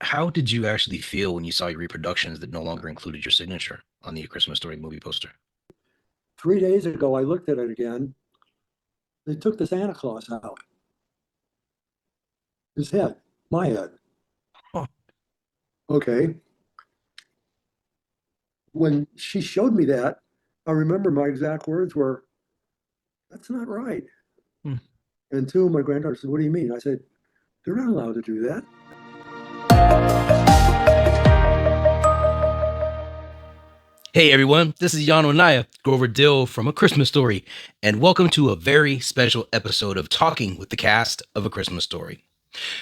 How did you actually feel when you saw your reproductions that no longer included your signature on the Christmas Story movie poster? 3 days ago, I looked at it again. They took the Santa Claus out, his head, my head. Huh. Okay. When she showed me that, I remember my exact words were, "That's not right." Hmm. And two of my granddaughters said, "What do you mean?" I said, "They're not allowed to do that." Hey everyone, this is Jan Onaya, Grover Dill from A Christmas Story, and welcome to a very special episode of Talking with the Cast of A Christmas Story.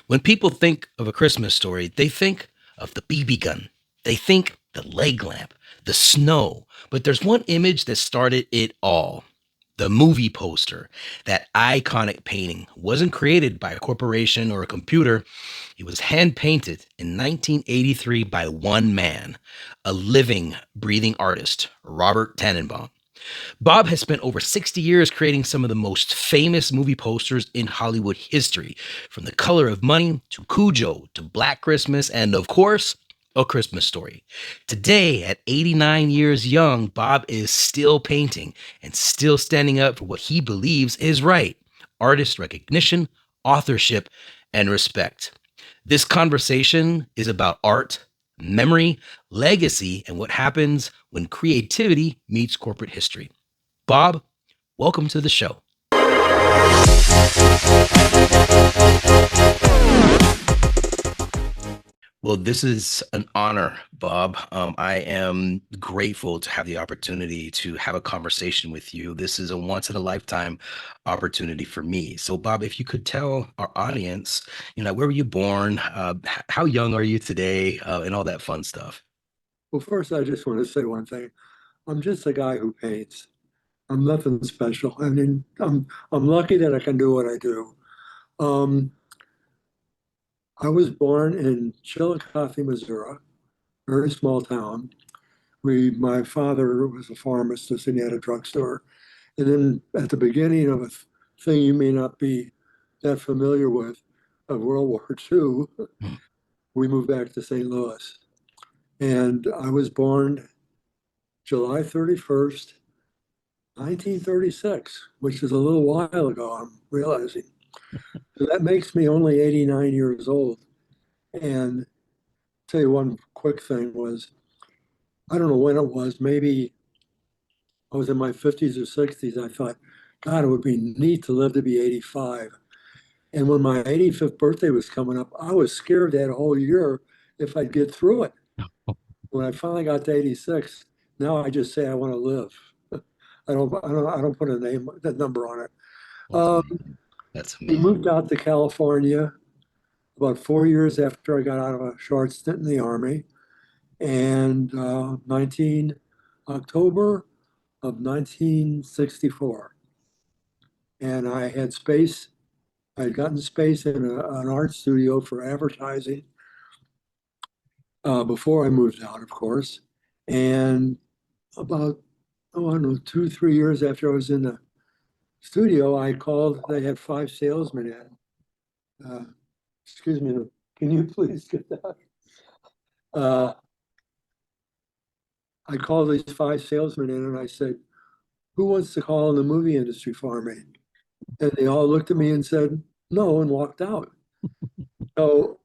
When people think of A Christmas Story, they think of the BB gun, they think the leg lamp, the snow, but there's one image that started it all. The movie poster, that iconic painting, wasn't created by a corporation or a computer. It was hand painted in 1983 by one man, a living, breathing artist, Robert Tannenbaum. Bob has spent over 60 years creating some of the most famous movie posters in Hollywood history, from The Color of Money to Cujo to Black Christmas, and of course, A Christmas Story. Today, at 89 years young, Bob is still painting and still standing up for what he believes is right: artist recognition, authorship, and respect. This conversation is about art, memory, legacy, and what happens when creativity meets corporate history. Bob, welcome to the show. Well, this is an honor, Bob. I am grateful to have the opportunity to have a conversation with you. This is a once in a lifetime opportunity for me. So, Bob, if you could tell our audience, where were you born? How young are you today? And all that fun stuff. Well, first, I just want to say one thing. I'm just a guy who paints. I'm nothing special. I mean, I'm lucky that I can do what I do. Um, I was born in Chillicothe, Missouri, very small town. My father was a pharmacist and he had a drugstore. And then at the beginning of a thing you may not be that familiar with, of World War II, Hmm. we moved back to St. Louis. And I was born July 31st, 1936, which is a little while ago, I'm realizing. So that makes me only 89 years old. And tell you one quick thing was, I don't know when it was, maybe I was in my 50s or 60s. I thought, God, it would be neat to live to be 85. And when my 85th birthday was coming up, I was scared that whole year if I'd get through it. When I finally got to 86, now I just say I want to live. I don't put a name, that number on it. That's Um, amazing. That's we amazing. moved out to California about 4 years after I got out of a short stint in the Army, and 19 October of 1964. And I had space. I had gotten space in an art studio for advertising before I moved out, of course. And about, oh, I don't know, 2, 3 years after I was in the studio, I called. They had five salesmen in. Excuse me, can you please get that? Uh, I called these five salesmen in and I said, "Who wants to call in the movie industry for me?" And they all looked at me and said, "No," and walked out. So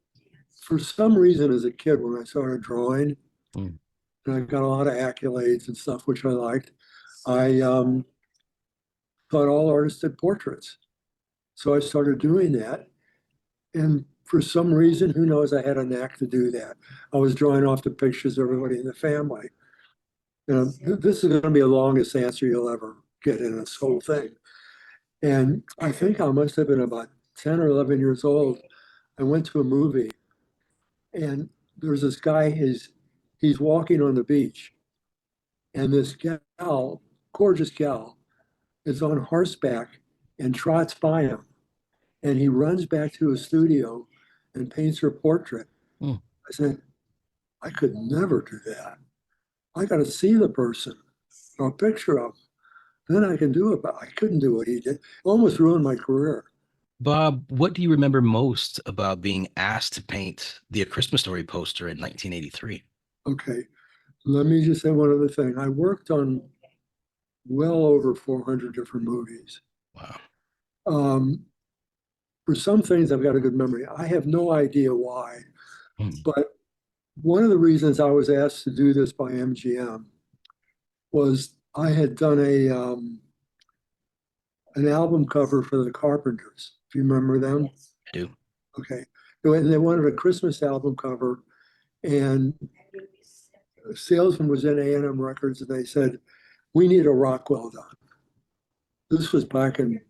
for some reason, as a kid, when I started drawing, Mm. and I got a lot of accolades and stuff, which I liked, I thought all artists did portraits. So I started doing that. And for some reason, who knows, I had a knack to do that. I was drawing off the pictures of everybody in the family. This is going to be the longest answer you'll ever get in this whole thing. And I think I must have been about 10 or 11 years old. I went to a movie and there's this guy, he's walking on the beach, and this gal, gorgeous gal, is on horseback and trots by him. And he runs back to his studio and paints her portrait. Mm. I said, I could never do that. I got to see the person or a picture of him. Then I can do it, but I couldn't do what he did. It almost ruined my career. Bob, what do you remember most about being asked to paint the A Christmas Story poster in 1983? Okay, let me just say one other thing. I worked on well over 400 different movies. Wow. Um, for some things, I've got a good memory. I have no idea why, Hmm. but one of the reasons I was asked to do this by MGM was I had done an album cover for the Carpenters. Do you remember them? I do. Okay. And they wanted a Christmas album cover, and a salesman was in A&M Records, and they said, "We need a Rockwell done." This was back in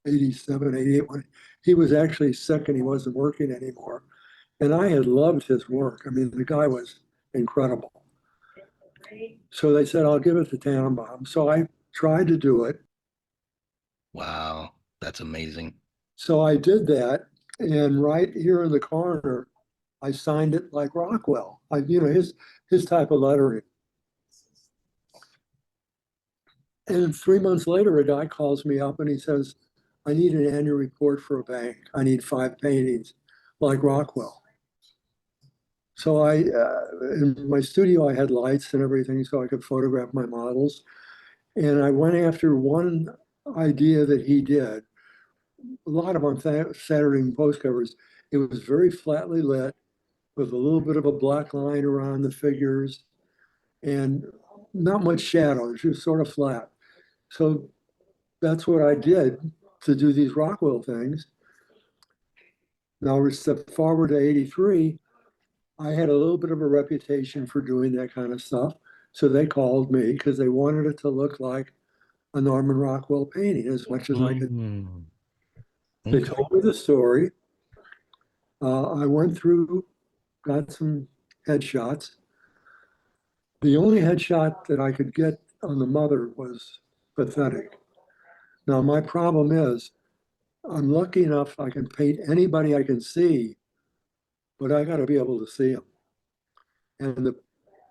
87, 88, when he was actually sick and he wasn't working anymore. And I had loved his work. I mean, the guy was incredible. So they said, "I'll give it to Tannenbaum." So I tried to do it. Wow. That's amazing. So I did that. And right here in the corner, I signed it like Rockwell. His type of lettering. And 3 months later, a guy calls me up and he says, "I need an annual report for a bank. I need 5 paintings like Rockwell." So in my studio, I had lights and everything so I could photograph my models. And I went after one idea that he did. A lot of on Saturday Post covers, it was very flatly lit with a little bit of a black line around the figures and not much shadow. It was just sort of flat. So that's what I did to do these Rockwell things. Now we step forward to 83. I had a little bit of a reputation for doing that kind of stuff. So they called me because they wanted it to look like a Norman Rockwell painting as much as I could. Mm. They Okay. told me the story. I went through, got some headshots. The only headshot that I could get on the mother was pathetic. Now, my problem is I'm lucky enough I can paint anybody I can see, but I got to be able to see them. And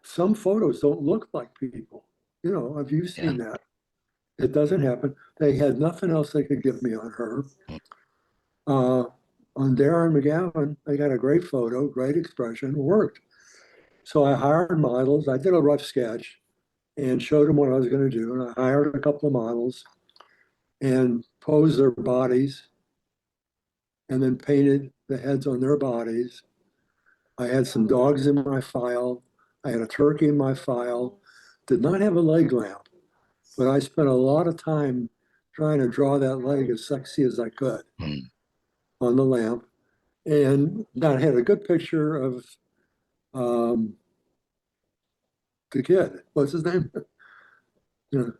some photos don't look like people. Have you Yeah. seen that? It doesn't happen. They had nothing else they could give me on her. Mm. Uh, on Darren McGavin, they got a great photo, great expression, worked. So I hired models. I did a rough sketch and showed them what I was going to do. And I hired a couple of models and posed their bodies and then painted the heads on their bodies. I had some dogs in my file. I had a turkey in my file. Did not have a leg lamp, but I spent a lot of time trying to draw that leg as sexy as I could Mm. on the lamp. And I had a good picture of um, the kid. What's his name? You know,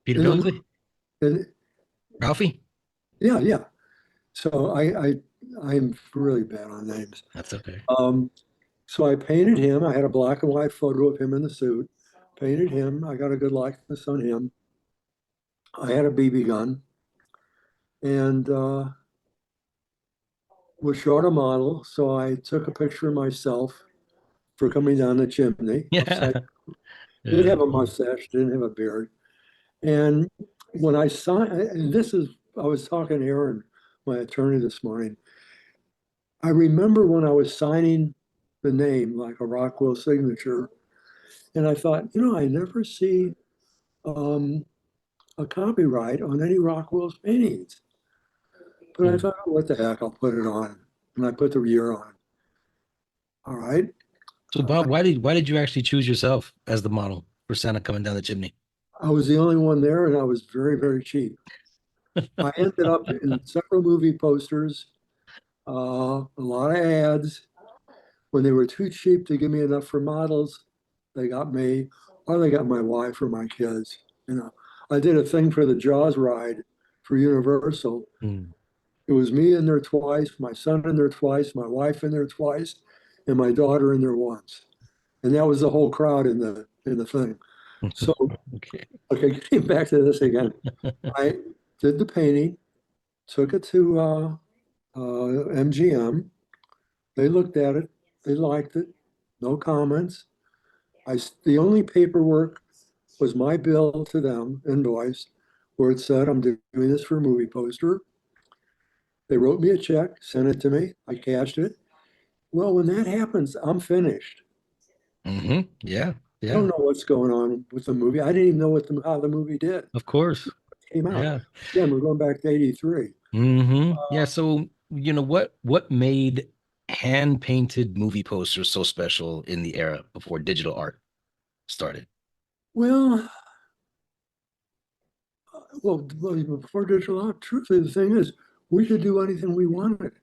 Peter in the, Billingsley? in, Ralphie? yeah, yeah. So I'm really bad on names. That's okay. Um, so I painted him. I had a black and white photo of him in the suit. Painted him. I got a good likeness on him. I had a BB gun and was short a model. So I took a picture of myself for coming down the chimney Yeah. upside. Did Yeah. have a mustache, didn't have a beard. And when I signed, and I was talking to Aaron, my attorney this morning. I remember when I was signing the name like a Rockwell signature, and I thought, I never see um, a copyright on any Rockwell's paintings. But I Mm. thought, "Oh, what the heck, I'll put it on." And I put the year on. All right. So Bob, why did you actually choose yourself as the model for Santa coming down the chimney? I was the only one there, and I was very, very cheap. I ended up in several movie posters, a lot of ads. When they were too cheap to give me enough for models, they got me, or they got my wife or my kids. I did a thing for the Jaws ride for Universal. Mm. It was me in there twice, my son in there twice, my wife in there twice, and my daughter in there once. And that was the whole crowd in the thing. So, Okay. okay, getting back to this again, I did the painting, took it to MGM. They looked at it, they liked it, no comments. The only paperwork was my bill to them, invoice, where it said I'm doing this for a movie poster. They wrote me a check, sent it to me. I cashed it. Well, when that happens, I'm finished. Yeah. I don't Yeah. know what's going on with the movie. I didn't even know how the movie did. Of course. It came out. Yeah. Again, we're going back to 83. Yeah. So, what made hand painted movie posters so special in the era before digital art started? Well, before digital art, truthfully, the thing is, we could do anything we wanted,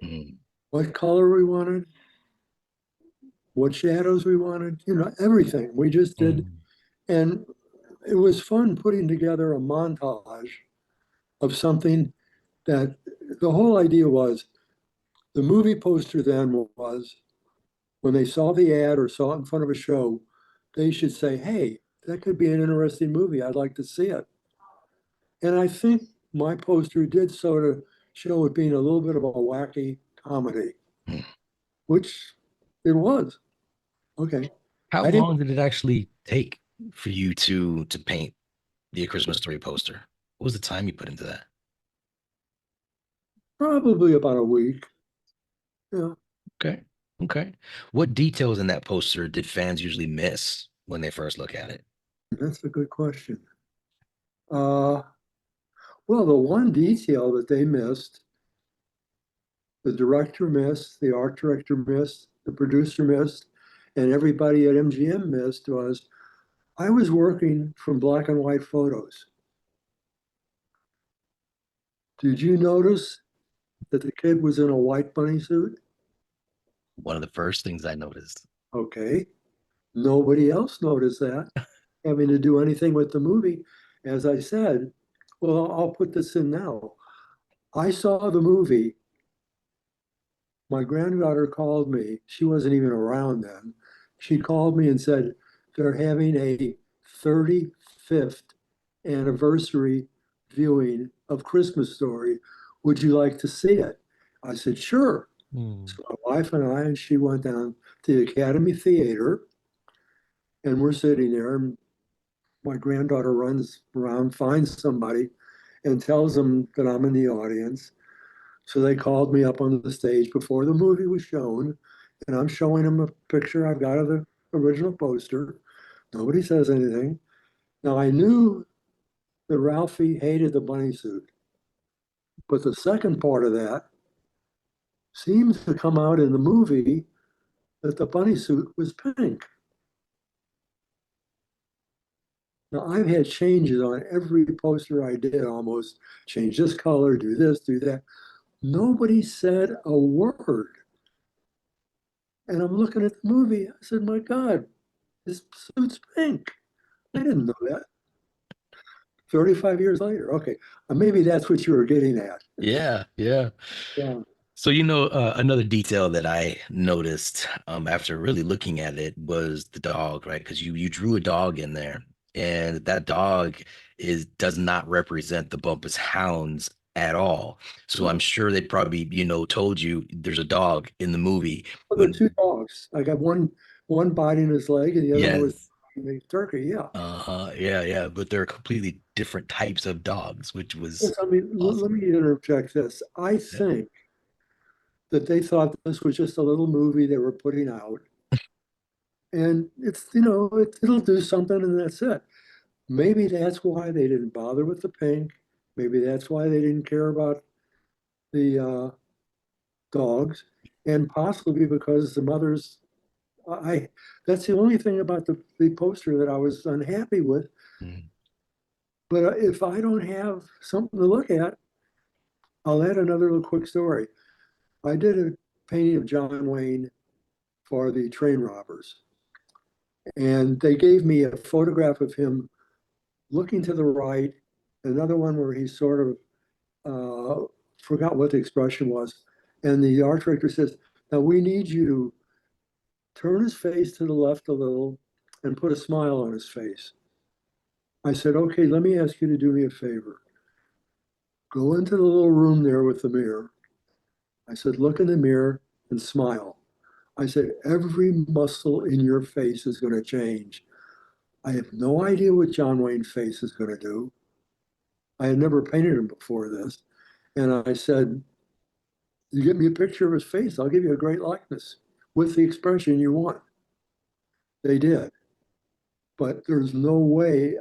Mm, what color we wanted, what shadows we wanted, everything. We just did. mm, And it was fun putting together a montage of something that the whole idea was the movie poster then was when they saw the ad or saw it in front of a show, they should say, hey, that could be an interesting movie. I'd like to see it. And I think my poster did sort of show it being a little bit of a wacky comedy, mm. which it was. Okay. How I didn't, long did it actually take for you to paint the A Christmas Story poster? What was the time you put into that? probably about a week. Yeah, Okay. Okay. What details in that poster did fans usually miss when they first look at it? that's a good question. Uh, well, the one detail that they missed, the director missed, the art director missed, the producer missed, and everybody at MGM missed was I was working from black and white photos. Did you notice that the kid was in a white bunny suit? One of the first things I noticed. Okay. Nobody else noticed that having to do anything with the movie. As I said, well, I'll put this in now. I saw the movie. My granddaughter called me. She wasn't even around then. She called me and said they're having a 35th anniversary viewing of Christmas Story. Would you like to see it? I said, sure. Hmm. So my wife and I and she went down to the Academy Theater and we're sitting there and my granddaughter runs around, finds somebody and tells them that I'm in the audience. So they called me up on the stage before the movie was shown, and I'm showing them a picture I've got of the original poster. Nobody says anything. Now I knew that Ralphie hated the bunny suit, but the second part of that seems to come out in the movie that the bunny suit was pink. Now I've had changes on every poster I did almost, change this color, do this, do that. Nobody said a word. And I'm looking at the movie. I said, my God, his suit's pink. I didn't know that. 35 years later. Okay. Maybe that's what you were getting at. Yeah, yeah. Yeah. So, another detail that I noticed after really looking at it was the dog, right? Because you drew a dog in there, and that dog is does not represent the Bumpus Hounds at all. So I'm No. sure they probably, told you there's a dog in the movie Well, the two when, dogs. I got one biting his leg and the other one was yes, the turkey. Yeah. yeah, yeah, but they're completely different types of dogs, which was Yes, I mean, let awesome. me interject this. I Yeah. think that they thought this was just a little movie they were putting out. And it'll do something and that's it. Maybe that's why they didn't bother with the pink. Maybe that's why they didn't care about the dogs, and possibly because the mothers, I that's the only thing about the poster that I was unhappy with. Mm, But if I don't have something to look at, I'll add another little quick story. I did a painting of John Wayne for the train robbers, and they gave me a photograph of him looking to the right, another one where he sort of forgot what the expression was, and the art director says, "Now we need you to turn his face to the left a little, and put a smile on his face." I said, okay, let me ask you to do me a favor. Go into the little room there with the mirror. I said, look in the mirror and smile. I said, every muscle in your face is going to change. I have no idea what John Wayne's face is going to do. I had never painted him before this. And I said, You get me a picture of his face, I'll give you a great likeness with the expression you want. They did. But there's no way,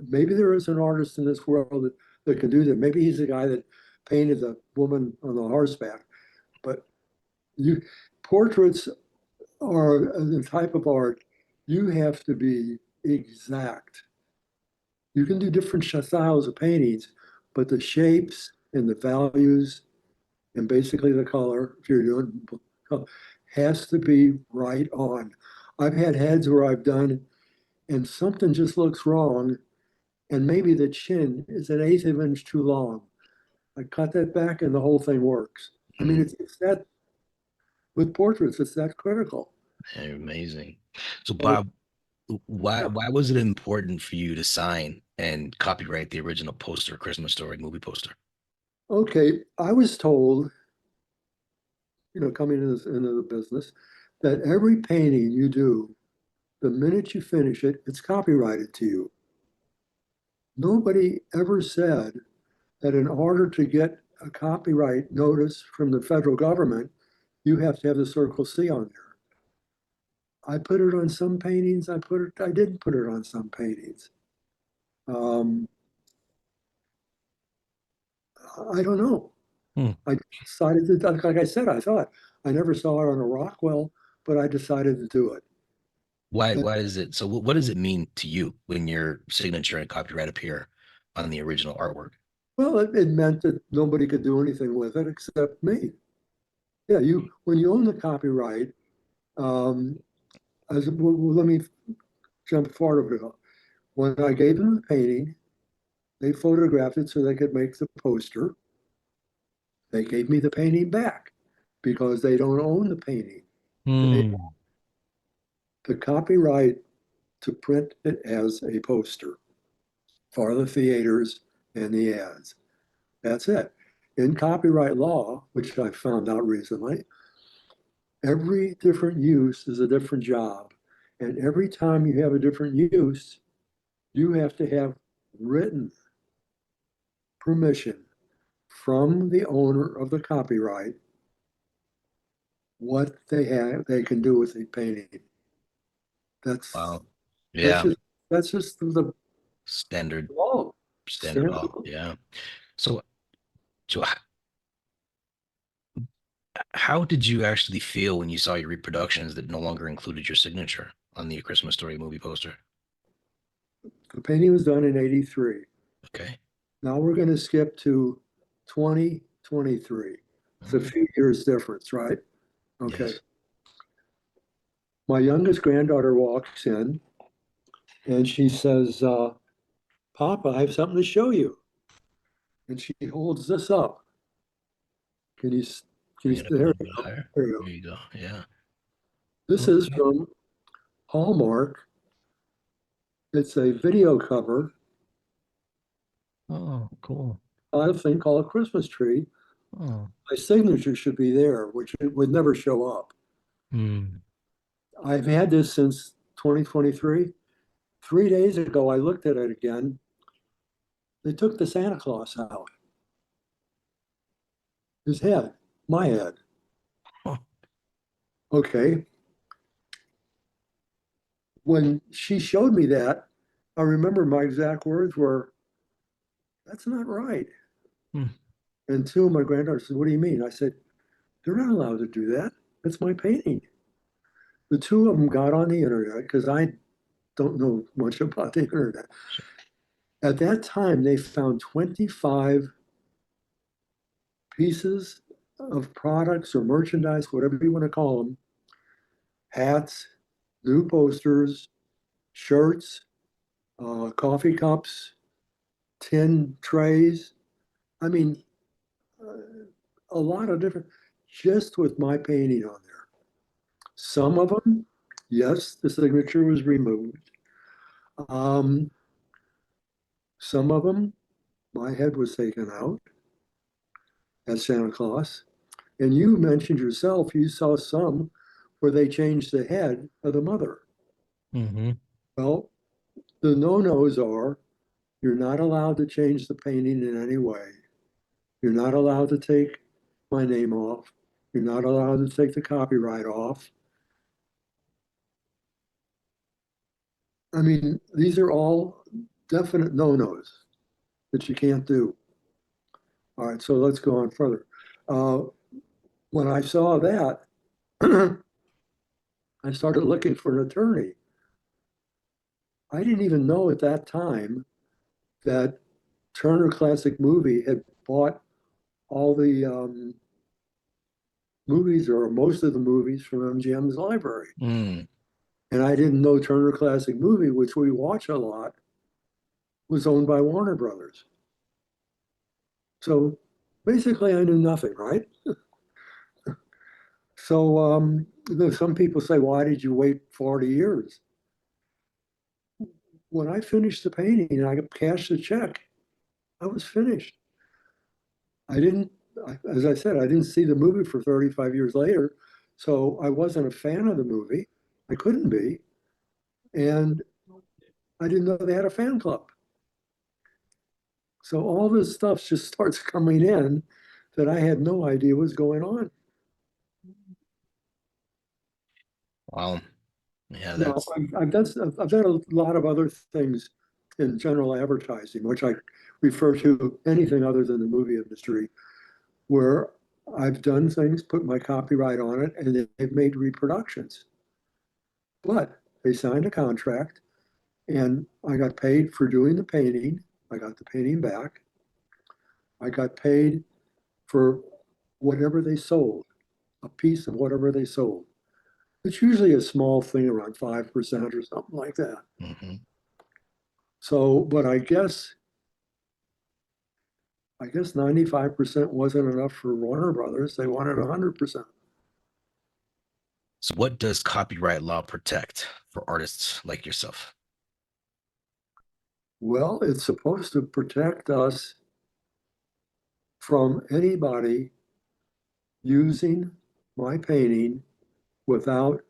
maybe there is an artist in this world that can do that. Maybe he's the guy that painted the woman on the horseback. But you portraits are the type of art you have to be exact. You can do different styles of paintings, but the shapes and the values and basically the color, if you're doing, has to be right on. I've had heads where I've done and something just looks wrong, and maybe the chin is an eighth of an inch too long. I cut that back and the whole thing works. I mean, Mm, it's that with portraits, it's that critical. amazing. So, So, Bob, why yeah, why was it important for you to sign and copyright the original poster, Christmas Story movie poster? okay. I was told, coming into the business, that every painting you do, the minute you finish it, it's copyrighted to you. Nobody ever said that in order to get a copyright notice from the federal government, you have to have the Circle C on there. I put it on some paintings. I didn't put it on some paintings. Um, I don't know. Hmm. I decided to, like I said, I thought I never saw it on a Rockwell, but I decided to do it. And, Why is it so? What does it mean to you when your signature and copyright appear on the original artwork? well, it meant that nobody could do anything with it except me. Yeah, you when you own the copyright, um, let me jump forward a bit. When I gave them the painting, they photographed it so they could make the poster. They gave me the painting back because they don't own the painting. They Hmm. the copyright to print it as a poster for the theaters and the ads. That's it. In copyright law, which I found out recently, every different use is a different job. And every time you have a different use, you have to have written permission from the owner of the copyright what they can do with the painting. That's Wow. that's Yeah. just that's just the Standard law. standard Standard. law. Yeah. So so how did you actually feel when you saw your reproductions that no longer included your signature on the Christmas Story movie poster? The painting was done in 83. Okay. Now we're going to skip to 2023. It's a Mm, few years difference, right? Okay. yes. My youngest granddaughter walks in and she says, Papa, I have something to show you. And she holds this up. Can you, can you, Bring it up a there little you bit go. higher. There you There go. you go. Yeah. This is Okay. from Hallmark. It's a video cover Oh, cool. on a thing called a Christmas tree. Oh. My signature should be there, which it would never show up. Hmm. I've had this since 2023. 3 days ago, I looked at it again. They took the Santa Claus out, his head, my head. Huh. Okay. When she showed me that, I remember my exact words were, that's not right. Hmm. And two of my granddaughters said, what do you mean? I said, they're not allowed to do that. That's my painting. The two of them got on the internet because I don't know much about the internet. Sure. At that time, they found 25 pieces of products or merchandise, whatever you want to call them, hats, new posters, shirts, coffee cups, tin trays. I mean, a lot of different, just with my painting on there. Some of them, yes, the signature was removed. Um, some of them, my head was taken out as Santa Claus. And you mentioned yourself, you saw some where they changed the head of the mother. Mm-hmm. Well, the no-nos are you're not allowed to change the painting in any way. You're not allowed to take my name off. You're not allowed to take the copyright off. I mean, these are all definite no-nos that you can't do. All right, so let's go on further. Uh, when I saw that, I started looking for an attorney. I didn't even know at that time that Turner Classic Movie had bought all the movies or most of the movies from MGM's library. Mm. And I didn't know Turner Classic Movie, which we watch a lot, was owned by Warner Brothers. So basically, I knew nothing, right? So some people say, why did you wait 40 years? When I finished the painting and I cashed the check, I was finished. I didn't, as I said, I didn't see the movie for 35 years later. So I wasn't a fan of the movie. I couldn't be. And I didn't know they had a fan club. So all this stuff just starts coming in that I had no idea was going on. Wow. Yeah, Now, that's I've done a lot of other things in general advertising, which I refer to anything other than the movie industry, where I've done things, put my copyright on it, and they've made reproductions. But they signed a contract, and I got paid for doing the painting. I got the painting back. I got paid for whatever they sold, a piece of whatever they sold. It's usually a small thing around 5% or something like that. mhm. So, but I guess 95% wasn't enough for Warner Brothers. They wanted 100%. So what does copyright law protect for artists like yourself? Well, it's supposed to protect us from anybody using my painting without,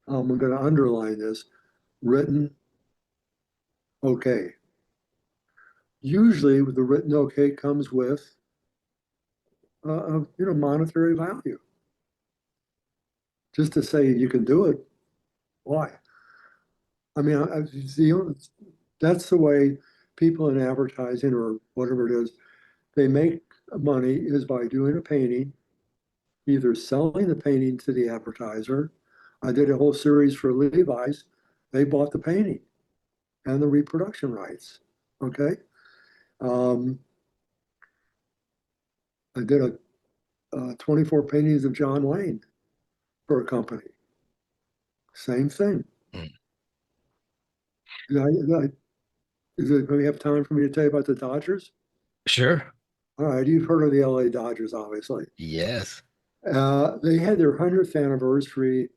I'm going to underline this, written okay. Usually the written okay comes with monetary value. Just to say you can do it, why? I mean, that's the way people in advertising or whatever it is, they make money is by doing a painting, either selling the painting to the advertiser. I did a whole series for Levi's. They bought the painting and the reproduction rights. Okay. Um, I did 24 paintings of John Wayne for a company. Same thing. Mm. Do we have time for me to tell you about the Dodgers? Sure. All right, you've heard of the LA Dodgers, obviously. Yes. They had their 100th anniversary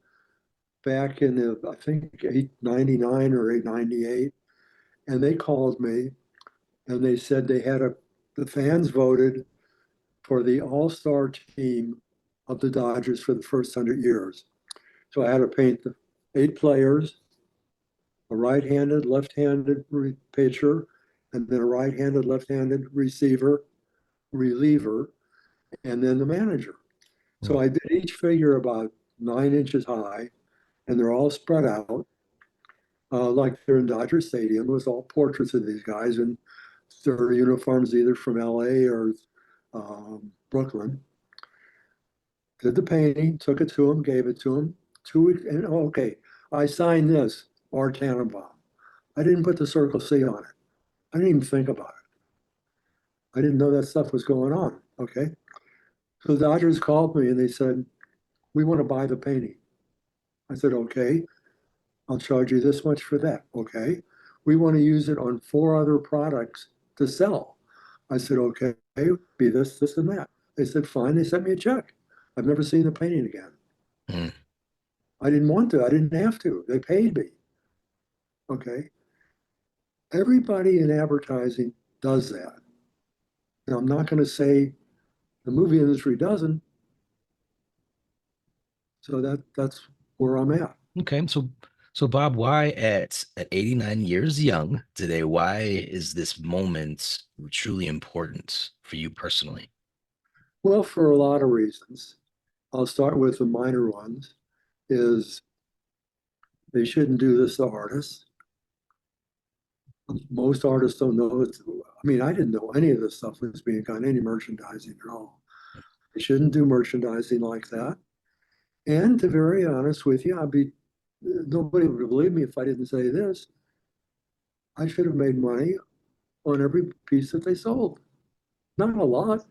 back in I think 899 or 898. And they called me and they said the fans voted for the all-star team of the Dodgers for the first 100 years. So I had to paint the 8 players, a right-handed, left-handed pitcher, and then a right-handed, left-handed reliever, and then the manager. So Mm. I did each figure about 9 inches high, and they're all spread out like they're in Dodger Stadium. It was all portraits of these guys in their uniforms, either from LA or Brooklyn. Did the painting, took it to him, gave it to him. 2 weeks, and okay, I signed this, Art Tannenbaum. I didn't put the Circle C on it. I didn't even think about it. I didn't know that stuff was going on. Okay. So the Dodgers called me and they said, we want to buy the painting. I said, okay, I'll charge you this much for that. Okay. We want to use it on 4 other products to sell. I said, okay, be this, this, and that. They said, fine. They sent me a check. I've never seen the painting again. Mm. I didn't want to. I didn't have to. They paid me. Okay. Everybody in advertising does that. Now, I'm not going to say the movie industry doesn't. So that's where I'm at. Okay. So Bob, why at 89 years young today, why is this moment truly important for you personally? Well, for a lot of reasons. I'll start with the minor ones, is they shouldn't do this to artists. Most artists don't know it. I mean, I didn't know any of this stuff was being done, any merchandising at all. They shouldn't do merchandising like that. And to be very honest with you, nobody would believe me if I didn't say this. I should have made money on every piece that they sold. Not a lot,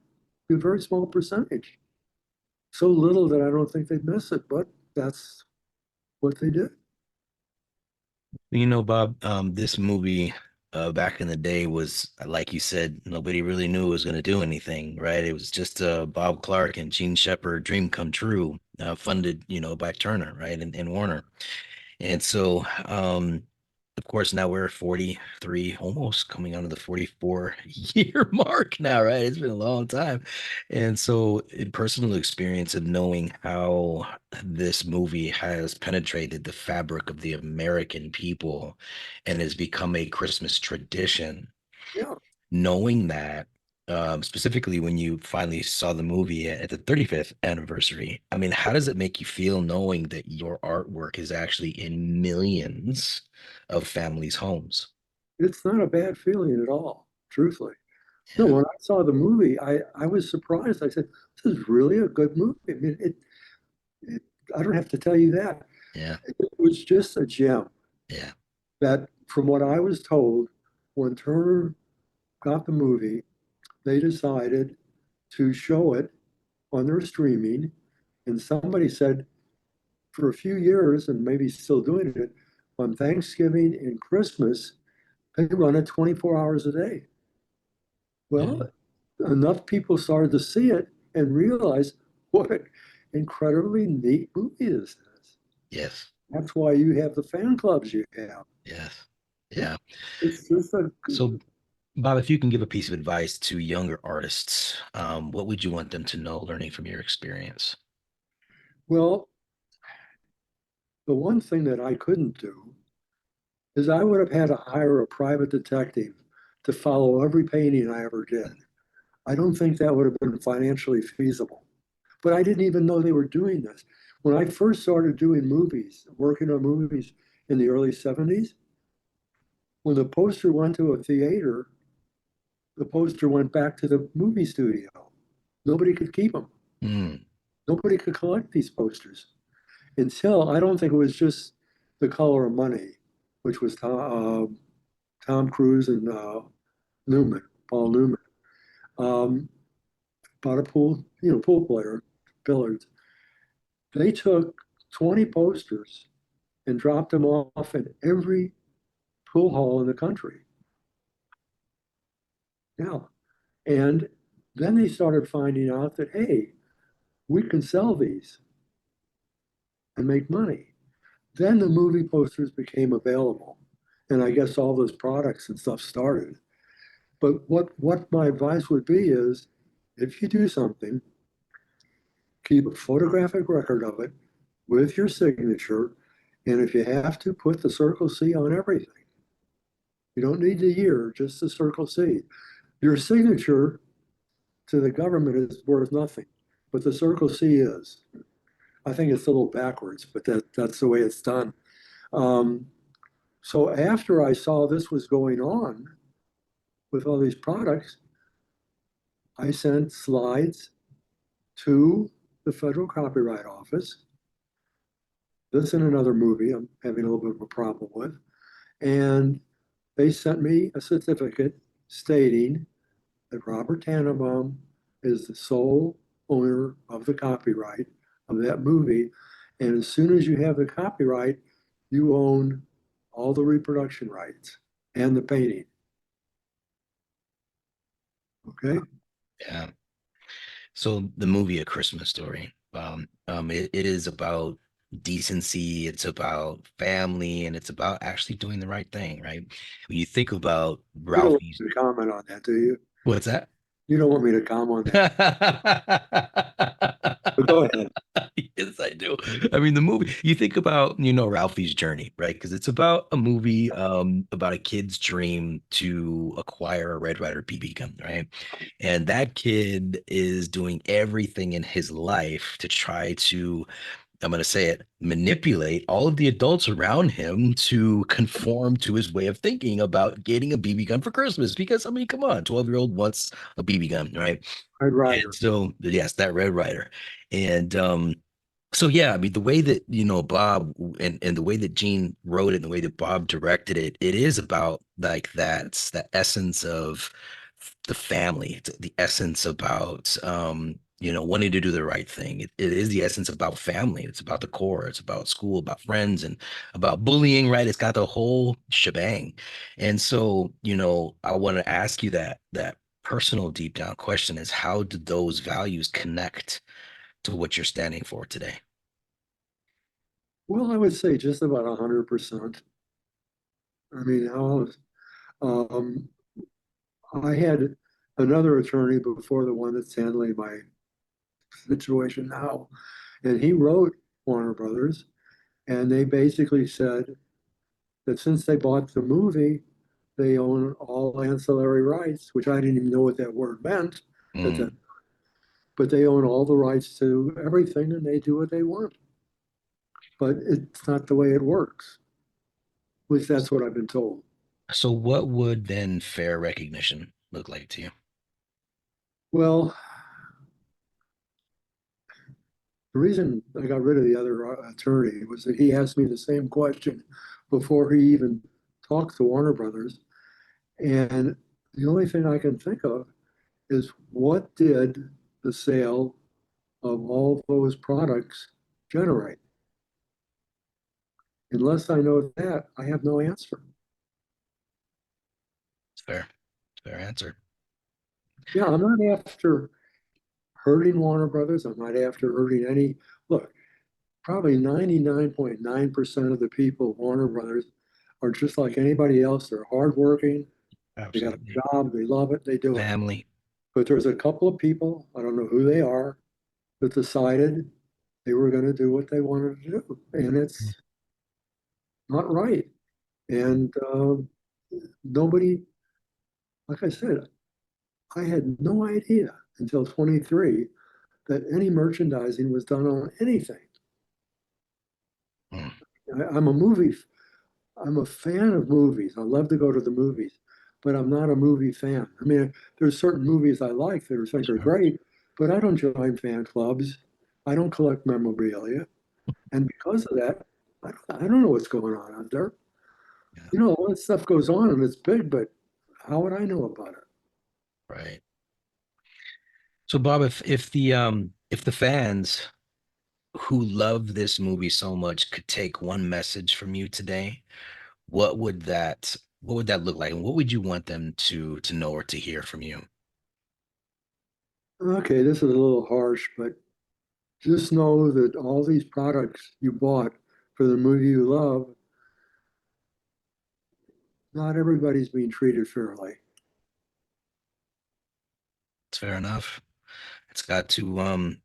a very small percentage. So little that I don't think they'd miss it, but that's what they did. Bob, this movie back in the day was, like you said, nobody really knew it was going to do anything, right? It was just Bob Clark and Gene Shepard dream come true, funded, by Turner, right? And Warner. And so, of course, now we're 43, almost coming on to the 44-year mark now, right? It's been a long time. And so, in personal experience of knowing how this movie has penetrated the fabric of the American people and has become a Christmas tradition, Yeah, knowing that, specifically when you finally saw the movie at the 35th anniversary, I mean, how does it make you feel knowing that your artwork is actually in millions of families' homes? it's not a bad feeling at all, truthfully. No, Yeah, when I saw the movie, I was surprised. I said, this is really a good movie. I mean, it I don't have to tell you that. yeah, It was just a gem yeah. that, from what I was told, when Turner got the movie, they decided to show it on their streaming. And somebody said for a few years, and maybe still doing it, on Thanksgiving and Christmas, they run it 24 hours a day. Yeah. Well, enough people started to see it and realize what an incredibly neat movie this is. Yes, That's why you have the fan clubs you have. yes, Yeah, yeah. it's just a So, Bob, if you can give a piece of advice to younger artists, what would you want them to know learning from your experience? well, the one thing that I couldn't do is I would have had to hire a private detective to follow every painting I ever did. I don't think that would have been financially feasible. But I didn't even know they were doing this. When I first started doing movies, working on movies in the early 70s, when the poster went to a theater, the poster went back to the movie studio. Nobody could keep them. Mm, Nobody could collect these posters until I don't think it was just The Color of Money, which was Tom Cruise and Newman, Paul Newman, um, about a pool player, billiards. They took 20 posters and dropped them off in every pool hall in the country. Yeah. And then they started finding out that, hey, we can sell these and make money. Then the movie posters became available. And I guess all those products and stuff started. But what my advice would be is if you do something, keep a photographic record of it with your signature. And if you have to, put the Circle C on everything. You don't need the year, just the Circle C. Your signature to the government is worth nothing, but the Circle C is. I think it's a little backwards, but that's the way it's done. Um, so after I saw this was going on with all these products, I sent slides to the Federal Copyright Office. This and another movie I'm having a little bit of a problem with. And they sent me a certificate stating that Robert Tannenbaum is the sole owner of the copyright of that movie. And as soon as you have the copyright, you own all the reproduction rights and the painting. Okay. yeah. So the movie A Christmas Story, it is about decency, it's about family, and it's about actually doing the right thing, right? When you think about You don't Ralphie's, really comment on that, do you? what's that? You don't want me to comment on that, but go ahead. Yes, I do. I mean, the movie, you think about, Ralphie's journey, right? Because it's about a movie about a kid's dream to acquire a Red Ryder BB gun, right? And that kid is doing everything in his life to try to, I'm going to say it, manipulate all of the adults around him to conform to his way of thinking about getting a BB gun for Christmas. Because, I mean, come on, 12-year-old wants a BB gun, right? Red And Ryder. so, yes, that Red Rider. And so yeah, I mean the way that Bob and the way that Gene wrote it and the way that Bob directed it, it is about like that's the essence of the family. It's the essence about wanting to do the right thing. It is the essence about family. It's about the core. It's about school, about friends, and about bullying, right? It's got the whole shebang. And so, I want to ask you that personal deep down question is how do those values connect to what you're standing for today? Well, I would say just about 100%. I mean, um, I had another attorney before the one that's handling my situation now, and he wrote Warner Brothers, and they basically said that since they bought the movie, they own all ancillary rights, which I didn't even know what that word meant at that, Mm. but they own all the rights to everything and they do what they want. But it's not the way it works. At least that's what I've been told. So what would then fair recognition look like to you? Well, the reason I got rid of the other attorney was that he asked me the same question before he even talked to Warner Brothers. And the only thing I can think of is what did the sale of all those products generate? Unless I know that, I have no answer. It's fair. Fair answer. Yeah, I'm not after hurting Warner Brothers. I'm not after hurting any. Look, probably 99.9% of the people at Warner Brothers are just like anybody else. They're hardworking. They got a Absolutely. job. They love it. They do it. Family. But there's a couple of people, I don't know who they are, that decided they were going to do what they wanted to do. And it's not right. And nobody, like I said, I had no idea until 23 that any merchandising was done on anything. Mm. I'm a movie, I'm a fan of movies. I love to go to the movies, but I'm not a movie fan. I mean, there's certain movies I like that I think are Sure. great, but I don't join fan clubs. I don't collect memorabilia. And because of that, I don't know what's going on out there. Yeah. You know, all that stuff goes on and it's big, but how would I know about it? Right. So Bob, if the fans who love this movie so much could take one message from you today, what would that look like? And what would you want them to know or to hear from you? Okay, this is a little harsh, but just know that all these products you bought for the movie you love, not everybody's being treated fairly. It's fair enough. It's got to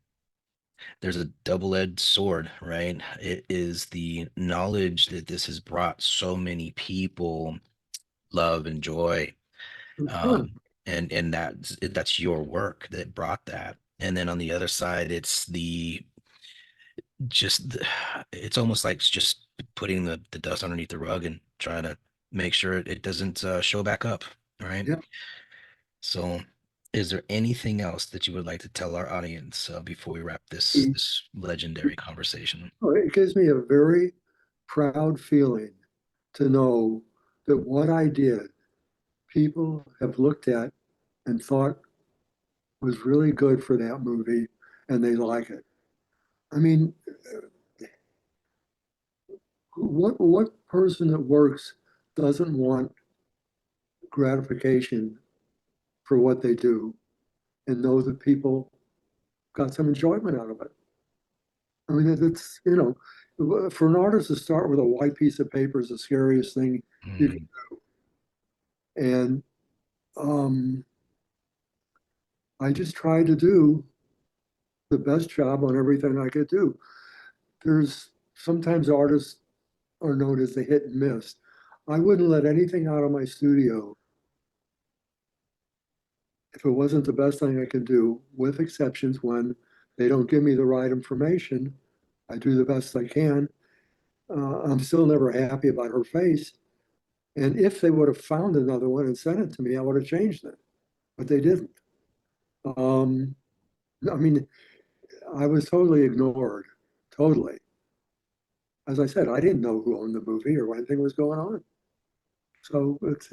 there's a double-edged sword, right? It is the knowledge that this has brought so many people love and joy. Sure. And that's your work that brought that. And then on the other side, it's the just the, it's almost like it's just putting the dust underneath the rug and trying to make sure it doesn't show back up, right? Yeah. So, is there anything else that you would like to tell our audience before we wrap this It this legendary conversation? gives me a very proud feeling to know that what I did, people have looked at and thought was really good for that movie and they like it. I mean, what person that works doesn't want gratification for what they do and know that people got some enjoyment out of it? I mean, it's, for an artist to start with a white piece of paper is the scariest thing you can. Mm, And um, I just tried to do the best job on everything I could do. There's sometimes artists are known as the hit and miss. I wouldn't let anything out of my studio if it wasn't the best thing I could do, with exceptions when they don't give me the right information. I do the best I can. I'm still never happy about her face. And if they would have found another one and sent it to me, I would have changed it, but they didn't. Um, I mean, I was totally ignored, totally. As I said, I didn't know who owned the movie or anything was going on. So it's,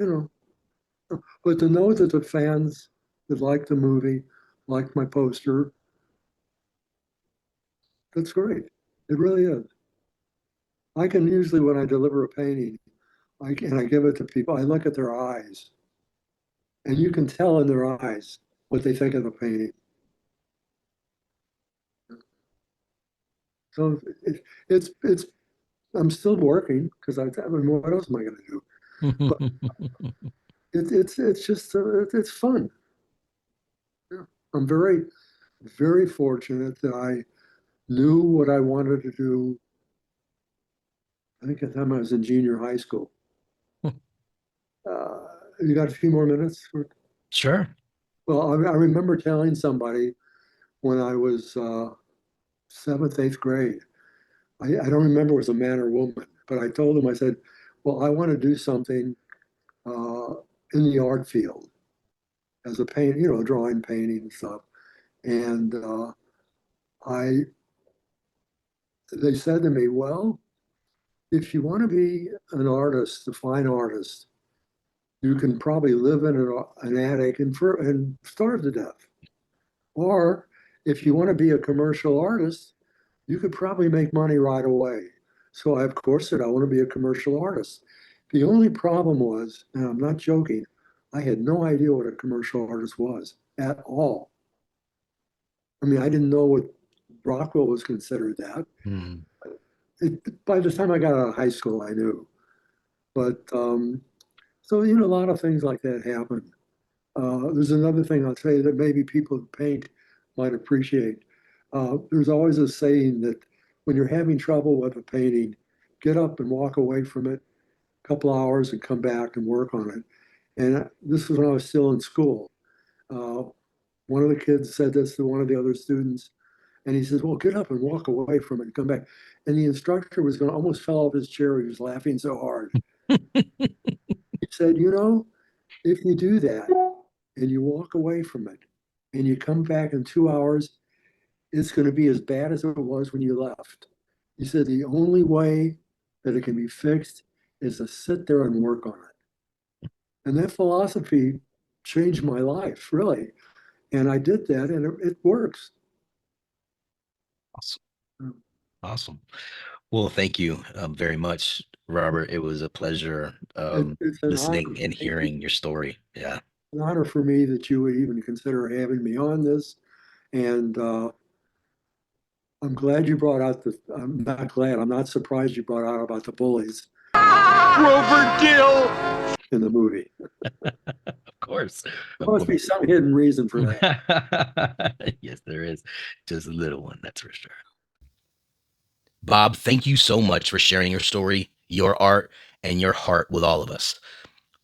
but to know that the fans that liked the movie, liked my poster, that's great. It really is. I can usually, when I deliver a painting, and I give it to people, I look at their eyes, and you can tell in their eyes what they think of the painting. So it's I'm still working because I mean, what else am I going to do? But it's just it's fun. Yeah. I'm very fortunate that I knew what I wanted to do. I think at the time I was in junior high school. Uh, you got a few more minutes? Sure. Well, I remember telling somebody when I was seventh, eighth grade. I don't remember it was a man or woman, but I told him, I said, well, I want to do something uh, in the art field as a paint, drawing, painting and stuff. And I, they said to me, well, if you want to be an artist, a fine artist, you can probably live in an attic and starve to death. Or if you want to be a commercial artist, you could probably make money right away. So I, of course, said, I want to be a commercial artist. The only problem was, and I'm not joking, I had no idea what a commercial artist was at all. I mean, I didn't know what Rockwell was considered that. Hmm. By the time I got out of high school, I knew. But so, a lot of things like that happen. There's another thing I'll tell you that maybe people who paint might appreciate. There's always a saying that when you're having trouble with a painting, get up and walk away from it a couple hours and come back and work on it. And this was when I was still in school. Uh, one of the kids said this to one of the other students, and he says, well, get up and walk away from it and come back. And the instructor was going to almost fell off his chair. He was laughing so hard. He said, if you do that and you walk away from it and you come back in 2 hours, it's going to be as bad as it was when you left. He said, the only way that it can be fixed is to sit there and work on it. And that philosophy changed my life, really. And I did that, and it works. Awesome. Awesome. Well, thank you very much, Robert. It was a pleasure It's an honor listening and for me, hearing your story. Yeah. an honor for me that you would even consider having me on this. And I'm glad you brought out I'm not glad, I'm not surprised you brought out about the bullies Grover Dill. in the movie. Of course. There Of must be course. some hidden reason for that. Yes, there is. Just a little one, that's for sure. Bob, thank you so much for sharing your story, your art, and your heart with all of us.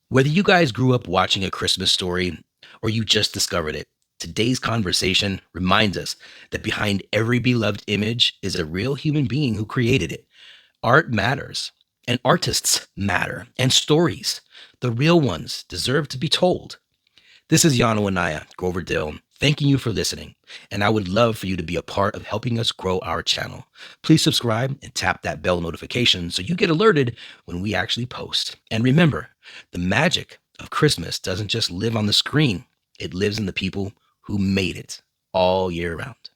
Whether you guys grew up watching A Christmas Story or you just discovered it, today's conversation reminds us that behind every beloved image is a real human being who created it. Art matters, and artists matter, and stories, the real ones, deserve to be told. This is Yano Anaya, Grover Dill, thanking you for listening, and I would love for you to be a part of helping us grow our channel. Please subscribe and tap that bell notification so you get alerted when we actually post. And remember, the magic of Christmas doesn't just live on the screen, it lives in the people who made it all year round.